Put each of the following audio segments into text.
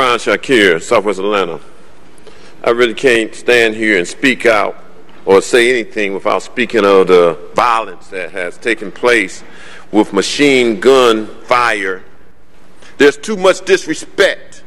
Ron Shakir, Southwest Atlanta. I really can't stand here and speak out or say anything without speaking of the violence that has taken place with machine gun fire. There's too much disrespect.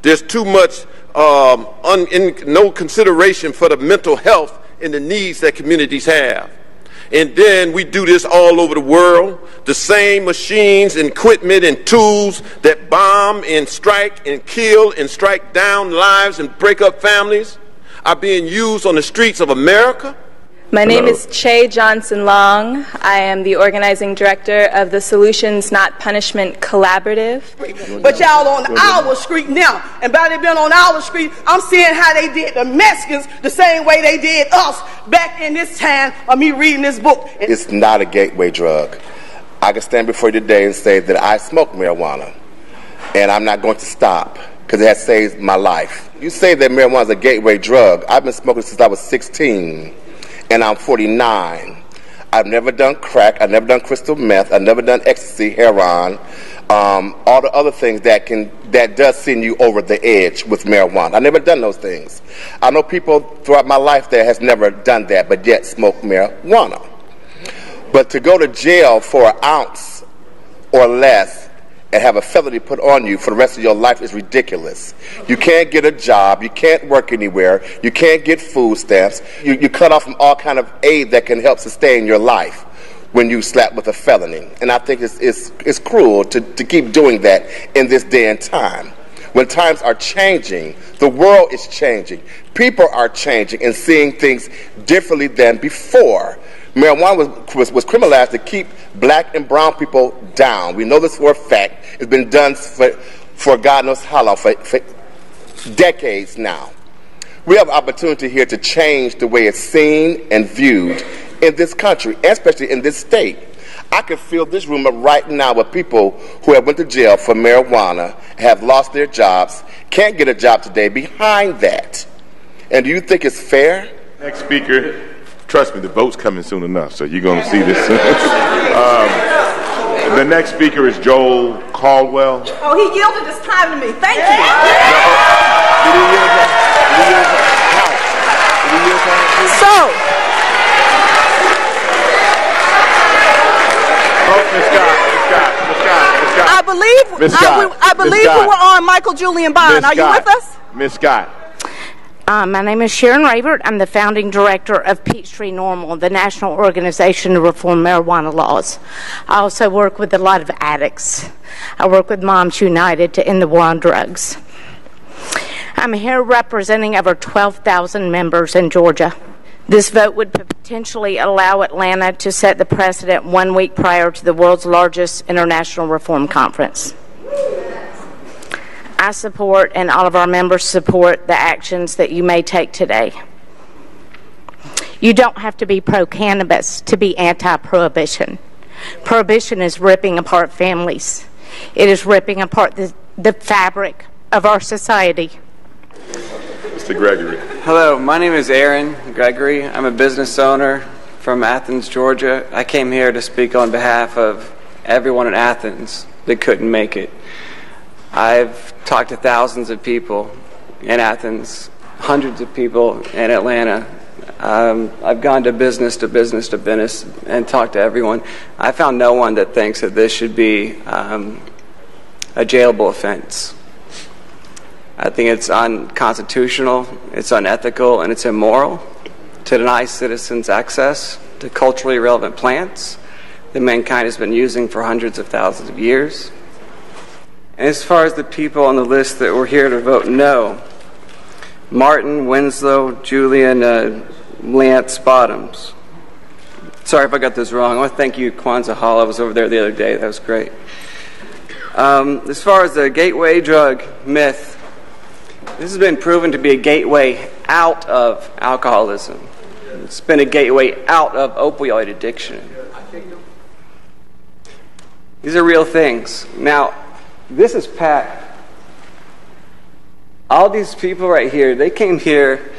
There's too much no consideration for the mental health and the needs that communities have. And then we do this all over the world. The same machines and equipment and tools that bomb and strike and kill and strike down lives and break up families are being used on the streets of America. My name is Che Johnson Long. I am the organizing director of the Solutions Not Punishment Collaborative. But y'all on our street now, and by they been on our street, I'm seeing how they did the Mexicans the same way they did us back in this time of me reading this book. It's not a gateway drug. I can stand before you today and say that I smoke marijuana, and I'm not going to stop because it has saved my life. You say that marijuana is a gateway drug. I've been smoking since I was 16. And I'm 49. I've never done crack. I've never done crystal meth. I've never done ecstasy, heroin, all the other things that does send you over the edge with marijuana. I've never done those things. I know people throughout my life that has never done that, but yet smoke marijuana. But to go to jail for an ounce or less and have a felony put on you for the rest of your life is ridiculous. You can't get a job, you can't work anywhere, you can't get food stamps, you cut off from all kind of aid that can help sustain your life when you slap with a felony. And I think it's cruel to keep doing that in this day and time. When times are changing, the world is changing, people are changing and seeing things differently than before. Marijuana was criminalized to keep black and brown people down. We know this for a fact. It's been done for God knows how long, for decades now. We have an opportunity here to change the way it's seen and viewed in this country, especially in this state. I can fill this room up right now with people who have went to jail for marijuana, have lost their jobs, can't get a job today behind that. And do you think it's fair? Next speaker. Trust me, the vote's coming soon enough, so you're going to see this. The next speaker is Joel Caldwell. Oh, he yielded his time to me. Thank you. I believe we were on Michael Julian Bond. Are you with us? Ms. Scott. My name is Sharon Ravert. I'm the founding director of Peachtree NORML, the National Organization to Reform Marijuana Laws. I also work with a lot of addicts. I work with Moms United to end the war on drugs. I'm here representing over 12,000 members in Georgia. This vote would potentially allow Atlanta to set the precedent 1 week prior to the world's largest international reform conference. I support, and all of our members support, the actions that you may take today. You don't have to be pro-cannabis to be anti-prohibition. Prohibition is ripping apart families. It is ripping apart the fabric of our society. Mr. Gregory. Hello, my name is Aaron Gregory. I'm a business owner from Athens, Georgia. I came here to speak on behalf of everyone in Athens that couldn't make it. I've talked to thousands of people in Athens, hundreds of people in Atlanta. I've gone to business and talked to everyone. I found no one that thinks that this should be a jailable offense. I think it's unconstitutional, it's unethical, and it's immoral to deny citizens access to culturally relevant plants that mankind has been using for hundreds of thousands of years. And as far as the people on the list that were here to vote no, Martin, Winslow, Julian, Lance Bottoms. Sorry if I got this wrong. I want to thank you, Kwanzaa Hall. I was over there the other day. That was great. As far as the gateway drug myth, this has been proven to be a gateway out of alcoholism. It's been a gateway out of opioid addiction. These are real things. Now, this is packed. All these people right here, they came here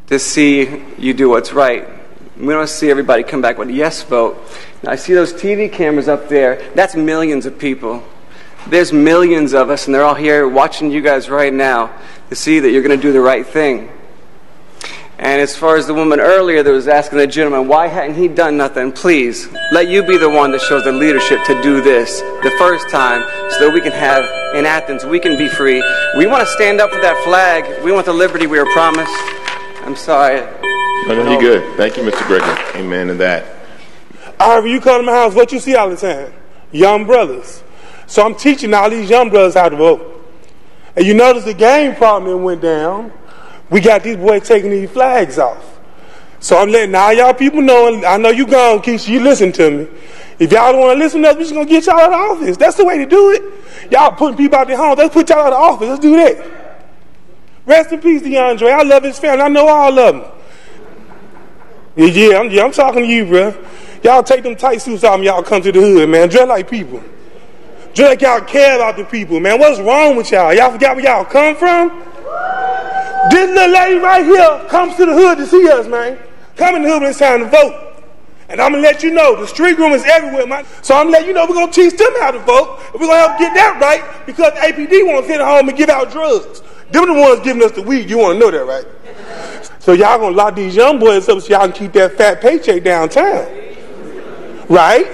to see you do what's right. We don't see everybody come back with a yes vote. Now, I see those TV cameras up there. That's millions of people There's millions of us, and they're all here watching you guys right now to see that you're going to do the right thing. And as far as the woman earlier that was asking the gentleman, why hadn't he done nothing? Please, let you be the one that shows the leadership to do this the first time so that we can have, in Athens, we can be free. We want to stand up for that flag. We want the liberty we were promised. I'm sorry. No, you're good. Thank you, Mr. Gregory. Amen to that. However, you come to my house, what you see all the time? Young brothers. So I'm teaching all these young brothers how to vote. And you notice the game problem that went down. We got these boys taking these flags off. So I'm letting all y'all people know, I know you gone, Keisha, you listen to me. If y'all don't want to listen to us, we're just going to get y'all out of office. That's the way to do it. Y'all putting people out their homes, let's put y'all out of office. Let's do that. Rest in peace, DeAndre. I love his family. I know all of them. Yeah, I'm talking to you, bro. Y'all take them tight suits off and y'all come to the hood, man. Dress like people. Dress like y'all care about the people, man. What's wrong with y'all? Y'all forgot where y'all come from? This little lady right here comes to the hood to see us, man. Come in the hood when it's time to vote. And I'm going to let you know, the street room is everywhere, man. So I'm going to let you know we're going to teach them how to vote. And we're going to help get that right because APD wants to sit at home and give out drugs. Them the ones giving us the weed. You want to know that, right? So y'all going to lock these young boys up so y'all can keep that fat paycheck downtown. Right?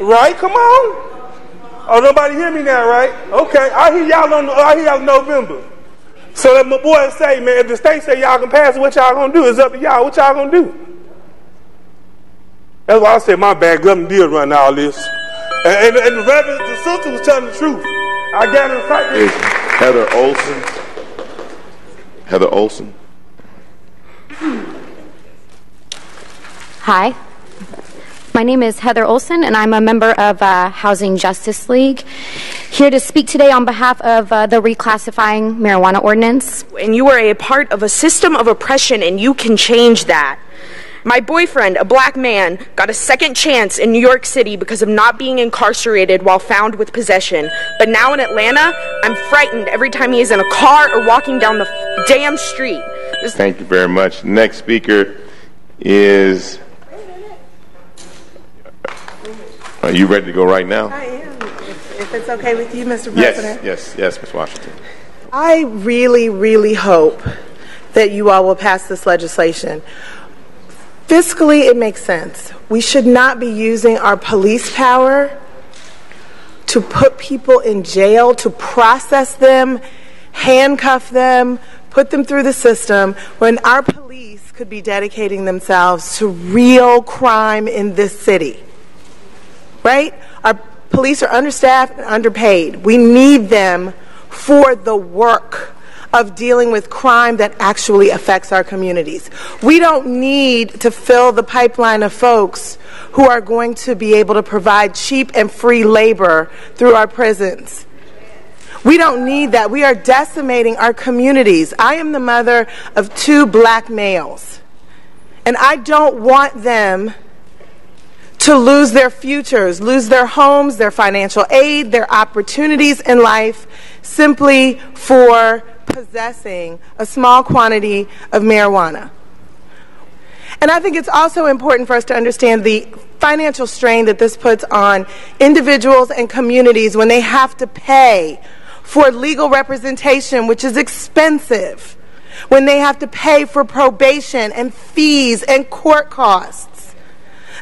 Right? Come on. Oh, nobody hear me now, right? Okay. I hear y'all in November. So that my boys say, man, if the state say y'all can pass it, what y'all gonna do? It's up to y'all. What y'all gonna do? That's why I said my bad. Government did run all this. And the reverend, the sister was telling the truth. I got in fact. Is Heather Olson? Heather Olson? Hi. My name is Heather Olson, and I'm a member of Housing Justice League, here to speak today on behalf of the reclassifying marijuana ordinance. And you are a part of a system of oppression, and you can change that. My boyfriend, a black man, got a second chance in New York City because of not being incarcerated while found with possession. But now in Atlanta, I'm frightened every time he is in a car or walking down the damn street. Thank you very much. Next speaker is... Are you ready to go right now? I am, if it's okay with you, Mr. President. Yes, Ms. Washington. I really, really hope that you all will pass this legislation. Fiscally, it makes sense. We should not be using our police power to put people in jail, to process them, handcuff them, put them through the system, when our police could be dedicating themselves to real crime in this city. Right? Our police are understaffed and underpaid. We need them for the work of dealing with crime that actually affects our communities. We don't need to fill the pipeline of folks who are going to be able to provide cheap and free labor through our prisons. We don't need that. We are decimating our communities. I am the mother of 2 black males, and I don't want them to lose their futures, lose their homes, their financial aid, their opportunities in life simply for possessing a small quantity of marijuana. And I think it's also important for us to understand the financial strain that this puts on individuals and communities when they have to pay for legal representation, which is expensive, when they have to pay for probation and fees and court costs.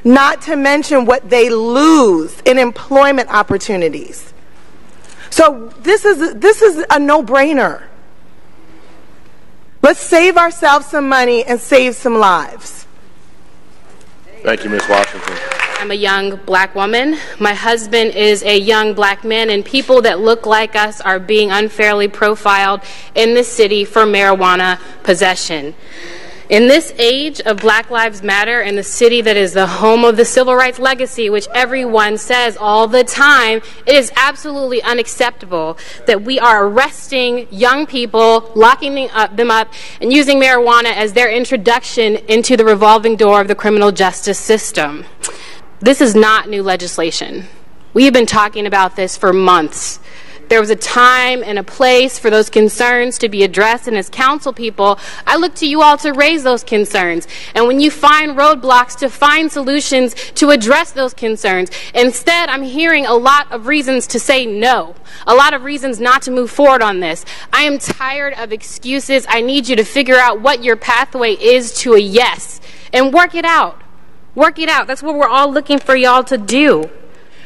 Not to mention what they lose in employment opportunities. So this is a no-brainer. Let's save ourselves some money and save some lives. Thank you, Ms. Washington. I'm a young black woman. My husband is a young black man, and people that look like us are being unfairly profiled in this city for marijuana possession. In this age of Black Lives Matter, in the city that is the home of the civil rights legacy, which everyone says all the time, it is absolutely unacceptable that we are arresting young people, locking them up, and using marijuana as their introduction into the revolving door of the criminal justice system. This is not new legislation. We have been talking about this for months. There was a time and a place for those concerns to be addressed, and as council people, I look to you all to raise those concerns. And when you find roadblocks, to find solutions to address those concerns. Instead, I'm hearing a lot of reasons to say no, a lot of reasons not to move forward on this. I am tired of excuses. I need you to figure out what your pathway is to a yes and work it out. Work it out. That's what we're all looking for y'all to do.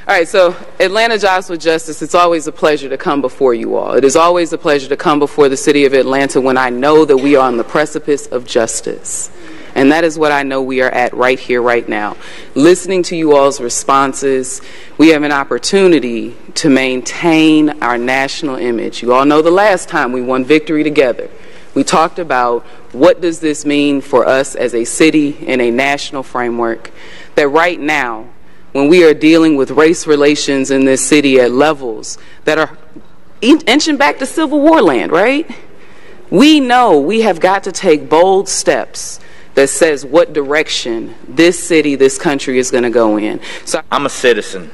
All right, so Atlanta Jobs with Justice, it's always a pleasure to come before you all. It is always a pleasure to come before the city of Atlanta when I know that we are on the precipice of justice. And that is what I know we are at right here, right now. Listening to you all's responses, we have an opportunity to maintain our national image. You all know the last time we won victory together. We talked about what does this mean for us as a city in a national framework, that right now, when we are dealing with race relations in this city at levels that are inching back to Civil War land, right? We know we have got to take bold steps that says what direction this city, this country is going to go in. So I'm a citizen.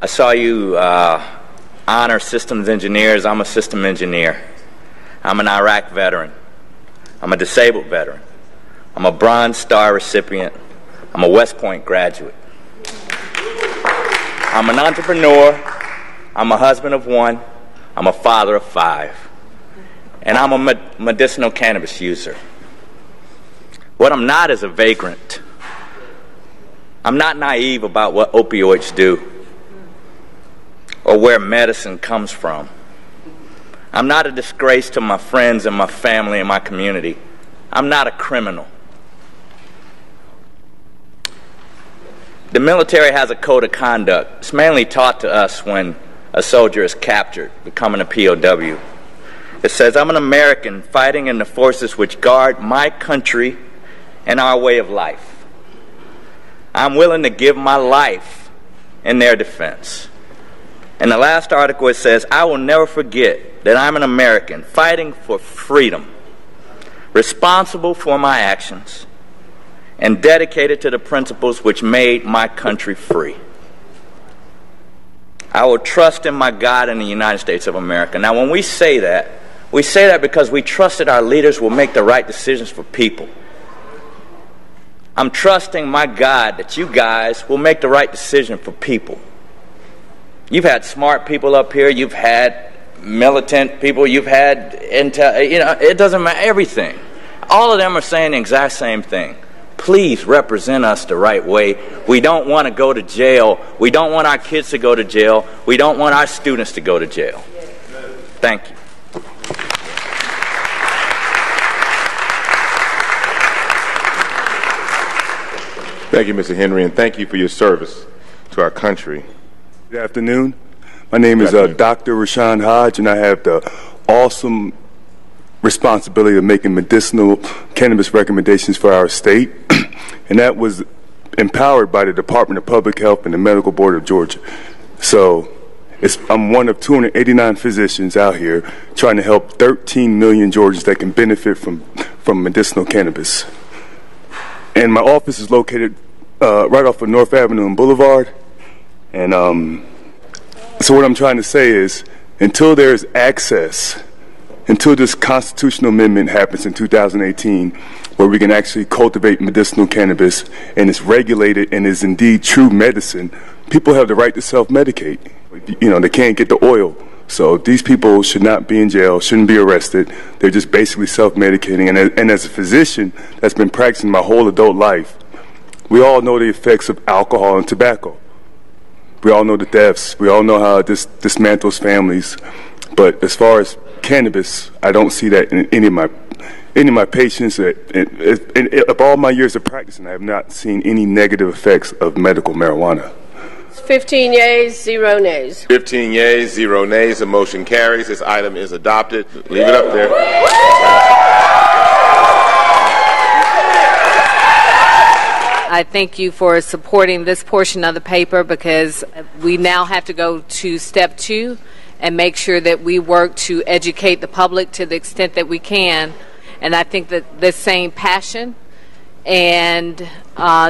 I saw you honor systems engineers. I'm a system engineer. I'm an Iraq veteran. I'm a disabled veteran. I'm a Bronze Star recipient. I'm a West Point graduate. I'm an entrepreneur. I'm a husband of one. I'm a father of 5. And I'm a medicinal cannabis user. What I'm not is a vagrant. I'm not naive about what opioids do or where medicine comes from. I'm not a disgrace to my friends and my family and my community. I'm not a criminal. The military has a code of conduct. It's mainly taught to us when a soldier is captured, becoming a POW. It says, I'm an American fighting in the forces which guard my country and our way of life. I'm willing to give my life in their defense. In the last article it says, I will never forget that I'm an American fighting for freedom, responsible for my actions, and dedicated to the principles which made my country free. I will trust in my God and the United States of America. Now, when we say that because we trusted our leaders will make the right decisions for people. I'm trusting my God that you guys will make the right decision for people. You've had smart people up here. You've had militant people. You've had it doesn't matter, everything. All of them are saying the exact same thing. Please represent us the right way. We don't want to go to jail. We don't want our kids to go to jail. We don't want our students to go to jail. Thank you. Thank you, Mr. Henry, and thank you for your service to our country. Good afternoon. My name is Dr. Rashawn Hodge, and I have the awesome responsibility of making medicinal cannabis recommendations for our state, and that was empowered by the Department of Public Health and the Medical Board of Georgia. So I'm one of 289 physicians out here trying to help 13 million Georgians that can benefit from medicinal cannabis. And my office is located right off of North Avenue and Boulevard. And so what I'm trying to say is, until there's access, until this constitutional amendment happens in 2018, where we can actually cultivate medicinal cannabis and it's regulated and is indeed true medicine, people have the right to self-medicate. You know, they can't get the oil. So these people should not be in jail, shouldn't be arrested. They're just basically self-medicating. And as a physician that's been practicing my whole adult life, we all know the effects of alcohol and tobacco. We all know the deaths. We all know how this dismantles families. But as far as cannabis, I don't see that in any of my patients. Of all my years of practicing, I have not seen any negative effects of medical marijuana. 15 yeas, 0 nays. 15 yeas, 0 nays. The motion carries. This item is adopted. Leave it up there. I thank you for supporting this portion of the paper, because we now have to go to step 2 and make sure that we work to educate the public to the extent that we can. And I think that this same passion and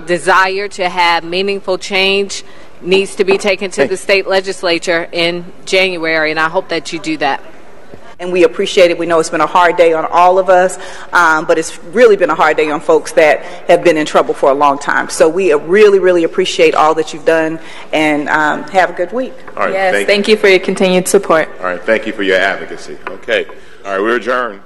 desire to have meaningful change needs to be taken to the state legislature in January, and I hope that you do that. And we appreciate it. We know it's been a hard day on all of us, but it's really been a hard day on folks that have been in trouble for a long time. So we really, really appreciate all that you've done, and have a good week. All right, yes, thank you for your continued support. All right, thank you for your advocacy. Okay. All right, we're adjourned.